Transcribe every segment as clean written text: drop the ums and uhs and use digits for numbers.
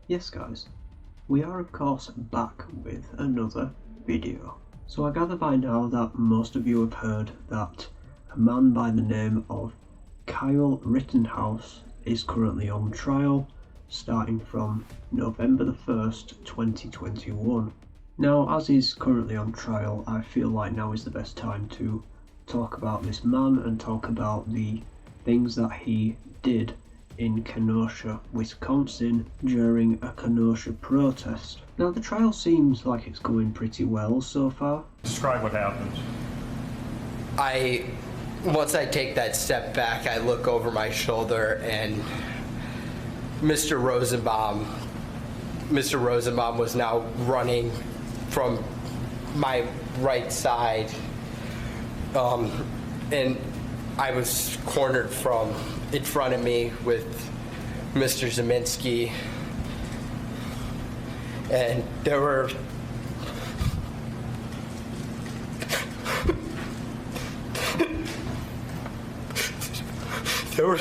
Yes guys, we are of course back with another video. So I gather by now that most of you have heard that a man by the name of Kyle Rittenhouse is currently on trial starting from November the 1st, 2021. Now, as he's currently on trial, I feel like now is the best time to talk about this man and talk about the things that he did in Kenosha, Wisconsin during a Kenosha protest. Now the trial seems like it's going pretty well so far. Describe what happened. Once I take that step back, I look over my shoulder and Mr. Rosenbaum was now running from my right side, and I was cornered from in front of me with Mr. Zeminski, and there were three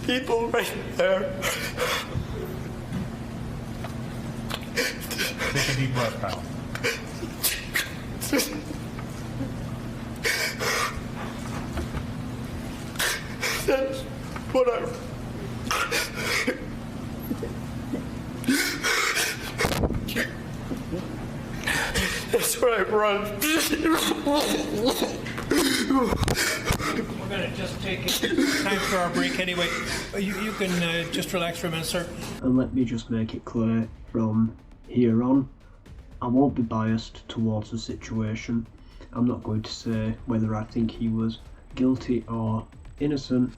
people right there. Take a deep breath, pal. That's what I run. We're going to just take time for our break anyway. You can just relax for a minute, sir. And let me just make it clear from here on, I won't be biased towards the situation. I'm not going to say whether I think he was guilty or innocent,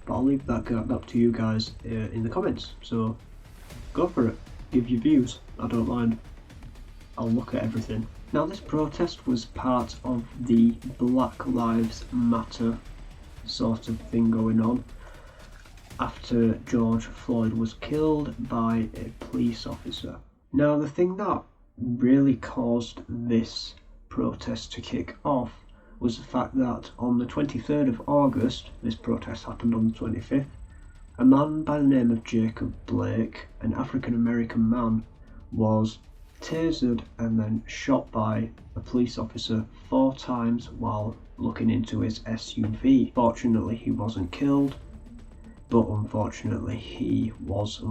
but I'll leave that up to you guys in the comments. So go for it, give your views, I don't mind. I'll look at everything. Now this protest was part of the Black Lives Matter sort of thing going on after George Floyd was killed by a police officer. Now the thing that really caused this protest to kick off was the fact that on the 23rd of August, this protest happened on the 25th, a man by the name of Jacob Blake, an African American man, was tasered and then shot by a police officer 4 times while looking into his SUV. Fortunately he wasn't killed, but unfortunately he was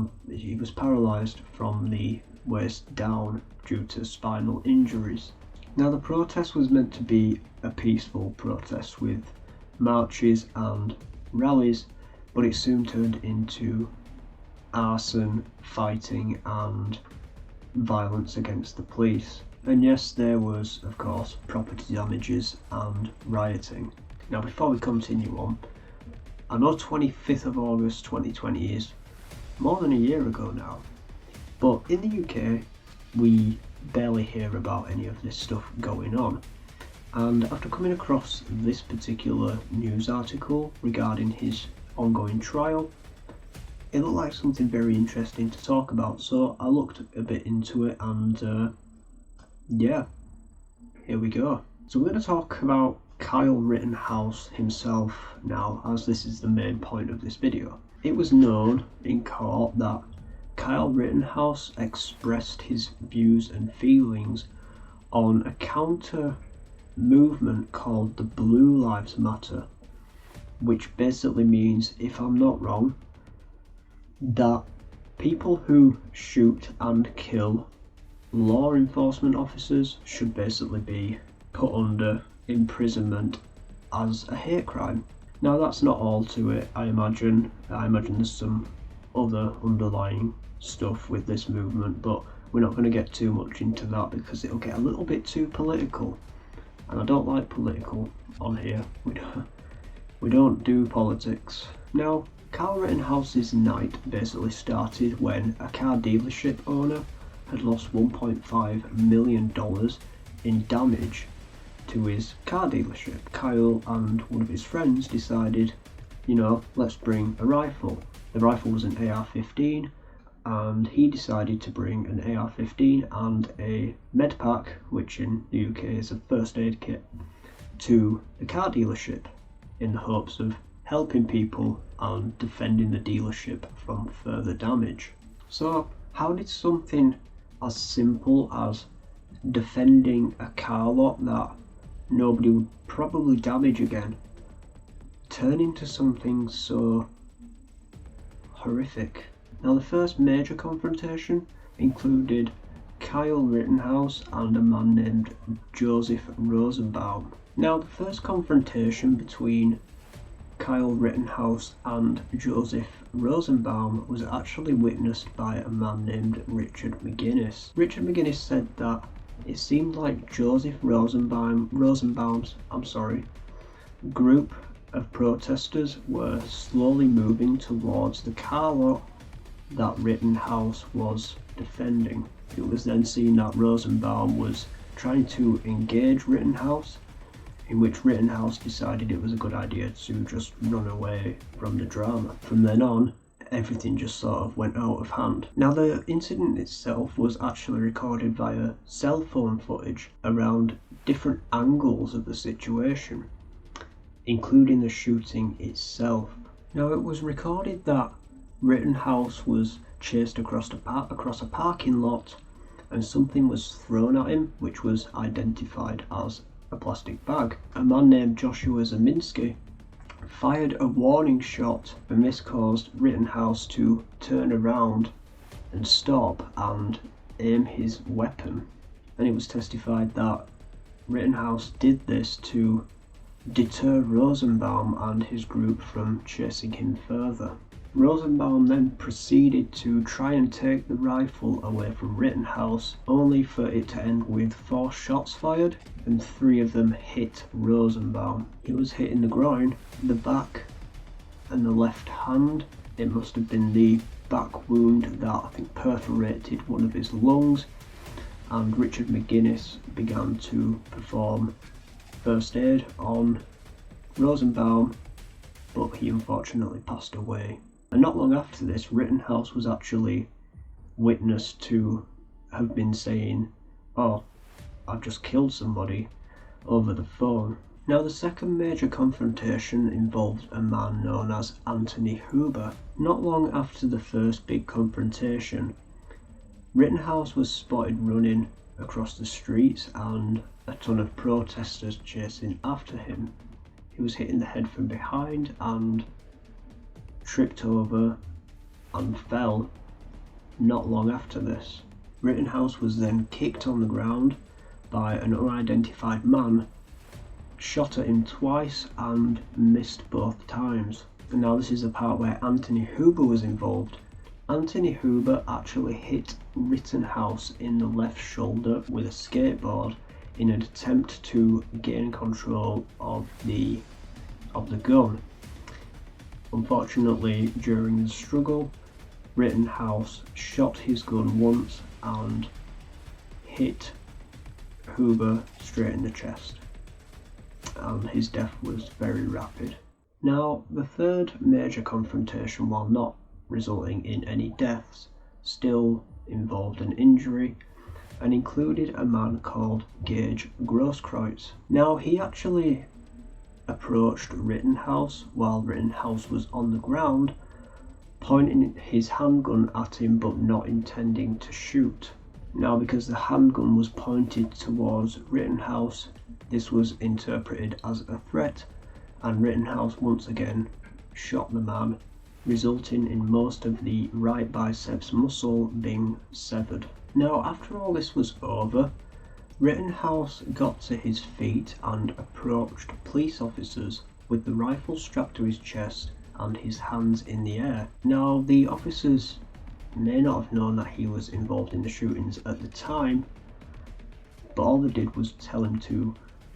paralysed from the waist down due to spinal injuries. Now the protest was meant to be a peaceful protest with marches and rallies, but it soon turned into arson, fighting and violence against the police. And yes, there was of course property damages and rioting. Now before we continue on, I know 25th of August 2020 is more than a year ago now, but in the UK we barely hear about any of this stuff going on. And after coming across this particular news article regarding his ongoing trial, it looked like something very interesting to talk about, so I looked a bit into it and yeah, here we go. So we're going to talk about Kyle Rittenhouse himself now, as this is the main point of this video. It was known in court that Kyle Rittenhouse expressed his views and feelings on a counter movement called the Blue Lives Matter, which basically means, if I'm not wrong, that people who shoot and kill law enforcement officers should basically be put under imprisonment as a hate crime. Now that's not all to it, I imagine there's some other underlying stuff with this movement, but we're not going to get too much into that because it'll get a little bit too political, and I don't like political on here. We don't do politics. Now Kyle Rittenhouse's night basically started when a car dealership owner had lost $1.5 million in damage to his car dealership. Kyle and one of his friends decided, you know, let's bring a rifle. The rifle was an AR-15, and he decided to bring an AR-15 and a med pack, which in the UK is a first aid kit, to the car dealership in the hopes of helping people and defending the dealership from further damage. So how did something as simple as defending a car lot that nobody would probably damage again turn into something so horrific? Now, the first major confrontation included Kyle Rittenhouse and a man named Joseph Rosenbaum. Now, the first confrontation between Kyle Rittenhouse and Joseph Rosenbaum was actually witnessed by a man named Richard McGinnis. Richard McGinnis said that it seemed like Joseph Rosenbaum's group of protesters were slowly moving towards the car lot that Rittenhouse was defending. It was then seen that Rosenbaum was trying to engage Rittenhouse, in which Rittenhouse decided it was a good idea to just run away from the drama. From then on, everything just sort of went out of hand. Now, the incident itself was actually recorded via cell phone footage around different angles of the situation, including the shooting itself. Now, it was recorded that Rittenhouse was chased across a parking lot and something was thrown at him, which was identified as a plastic bag. A man named Joshua Zeminski fired a warning shot, and this caused Rittenhouse to turn around and stop and aim his weapon. And it was testified that Rittenhouse did this to deter Rosenbaum and his group from chasing him further. Rosenbaum then proceeded to try and take the rifle away from Rittenhouse, only for it to end with 4 shots fired, and 3 of them hit Rosenbaum. He was hit in the groin, the back, and the left hand. It must have been the back wound that I think perforated one of his lungs, and Richard McGinnis began to perform first aid on Rosenbaum, but he unfortunately passed away. And not long after this, Rittenhouse was actually witnessed to have been saying, "Oh, I've just killed somebody," over the phone. Now, the second major confrontation involved a man known as Anthony Huber. Not long after the first big confrontation, Rittenhouse was spotted running across the streets and a ton of protesters chasing after him. He was hit in the head from behind and tripped over and fell not long after this. Rittenhouse was then kicked on the ground by an unidentified man, shot at him twice and missed both times. And now this is the part where Anthony Huber was involved. Anthony Huber actually hit Rittenhouse in the left shoulder with a skateboard in an attempt to gain control of the gun. Unfortunately, during the struggle, Rittenhouse shot his gun once and hit Huber straight in the chest, and his death was very rapid. Now, the third major confrontation, while not resulting in any deaths, still involved an injury and included a man called Gage Grosskreutz. Now, he actually approached Rittenhouse while Rittenhouse was on the ground, pointing his handgun at him but not intending to shoot. Now, because the handgun was pointed towards Rittenhouse, this was interpreted as a threat, and Rittenhouse once again shot the man, resulting in most of the right biceps muscle being severed. Now, after all this was over, Rittenhouse got to his feet and approached police officers with the rifle strapped to his chest and his hands in the air. Now, the officers may not have known that he was involved in the shootings at the time, but all they did was tell him to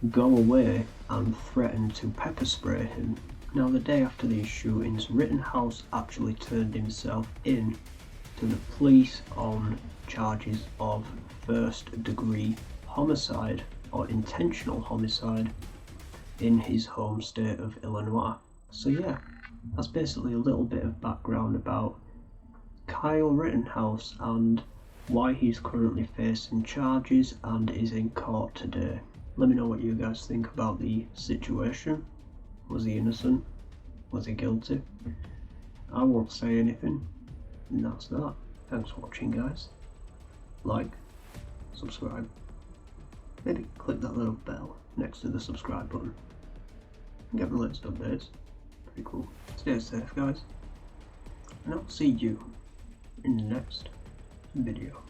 go away and threaten to pepper spray him. Now, the day after these shootings, Rittenhouse actually turned himself in to the police on charges of first-degree homicide or intentional homicide in his home state of Illinois. So yeah, that's basically a little bit of background about Kyle Rittenhouse and why he's currently facing charges and is in court today. Let me know what you guys think about the situation. Was he innocent? Was he guilty? I won't say anything, and that's that. Thanks for watching, guys. Like, subscribe. Maybe click that little bell next to the subscribe button. Get the latest updates. Pretty cool. Stay safe, guys. And I'll see you in the next video.